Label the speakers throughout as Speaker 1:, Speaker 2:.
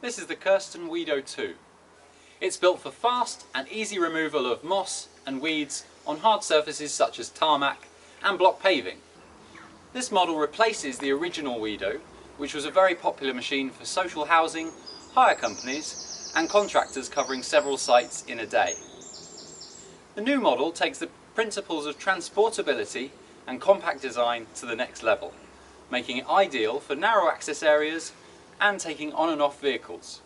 Speaker 1: This is the Kersten Weedo II. It's built for fast and easy removal of moss and weeds on hard surfaces such as tarmac and block paving. This model replaces the original Weedo, which was a very popular machine for social housing, hire companies and contractors covering several sites in a day. The new model takes the principles of transportability and compact design to the next level, making it ideal for narrow access areas and taking on and off vehicles.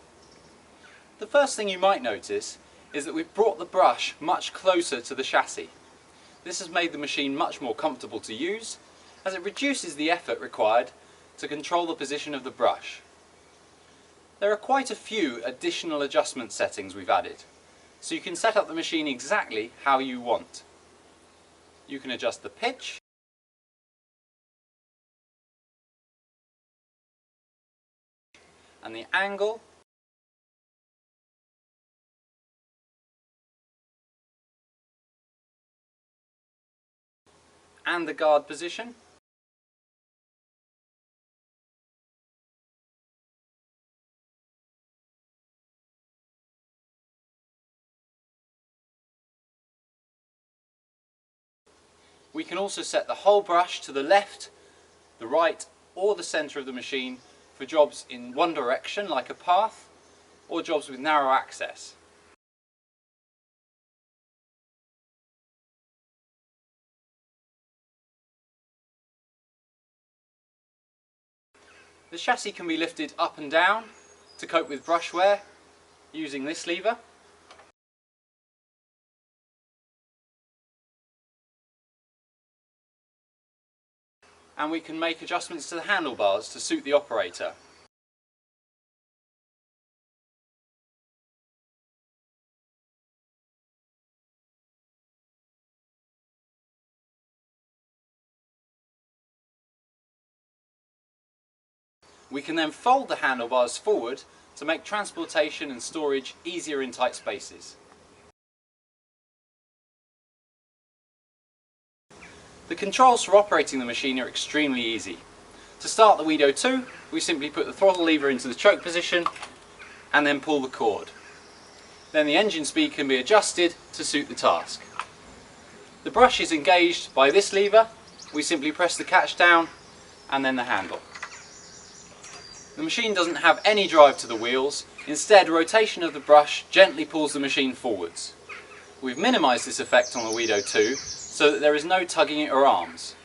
Speaker 1: The first thing you might notice is that we've brought the brush much closer to the chassis. This has made the machine much more comfortable to use, as it reduces the effort required to control the position of the brush. There are quite a few additional adjustment settings we've added, so you can set up the machine exactly how you want. You can adjust the pitch, and the angle, and the guard position. We can also set the whole brush to the left, the right or the centre of the machine for jobs in one direction like a path, or jobs with narrow access. The chassis can be lifted up and down to cope with brush wear using this lever. And we can make adjustments to the handlebars to suit the operator. We can then fold the handlebars forward to make transportation and storage easier in tight spaces. The controls for operating the machine are extremely easy. To start the Weedo II, we simply put the throttle lever into the choke position and then pull the cord. Then the engine speed can be adjusted to suit the task. The brush is engaged by this lever. We simply press the catch down and then the handle. The machine doesn't have any drive to the wheels. Instead, rotation of the brush gently pulls the machine forwards. We've minimised this effect on the Weedo II so that there is no tugging at your arms,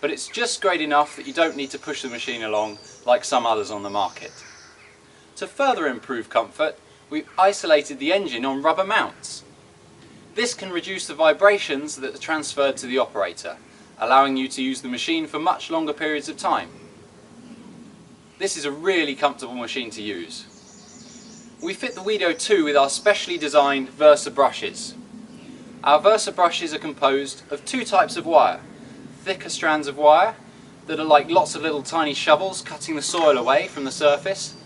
Speaker 1: but it's just great enough that you don't need to push the machine along like some others on the market. To further improve comfort, we've isolated the engine on rubber mounts. This can reduce the vibrations that are transferred to the operator, allowing you to use the machine for much longer periods of time. This is a really comfortable machine to use. We fit the Weedo II with our specially designed Versa brushes. Our Versa brushes are composed of two types of wire: thicker strands of wire that are like lots of little tiny shovels cutting the soil away from the surface,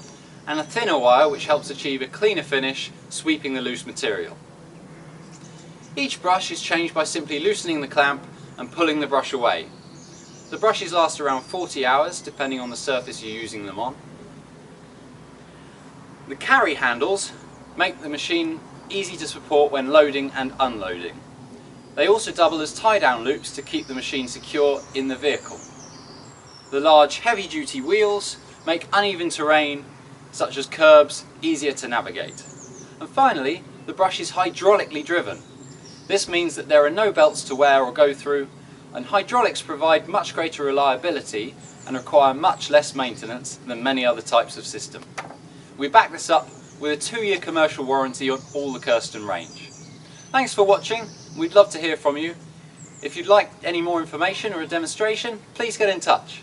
Speaker 1: and a thinner wire which helps achieve a cleaner finish, sweeping the loose material. Each brush is changed by simply loosening the clamp and pulling the brush away. The brushes last around 40 hours depending on the surface you're using them on. The carry handles make the machine easy to support when loading and unloading. They also double as tie-down loops to keep the machine secure in the vehicle. The large heavy-duty wheels make uneven terrain, such as curbs, easier to navigate. And finally, the brush is hydraulically driven. This means that there are no belts to wear or go through, and hydraulics provide much greater reliability and require much less maintenance than many other types of system. We back this up with a 2-year commercial warranty on all the Kersten range. Thanks for watching. We'd love to hear from you. If you'd like any more information or a demonstration, please get in touch.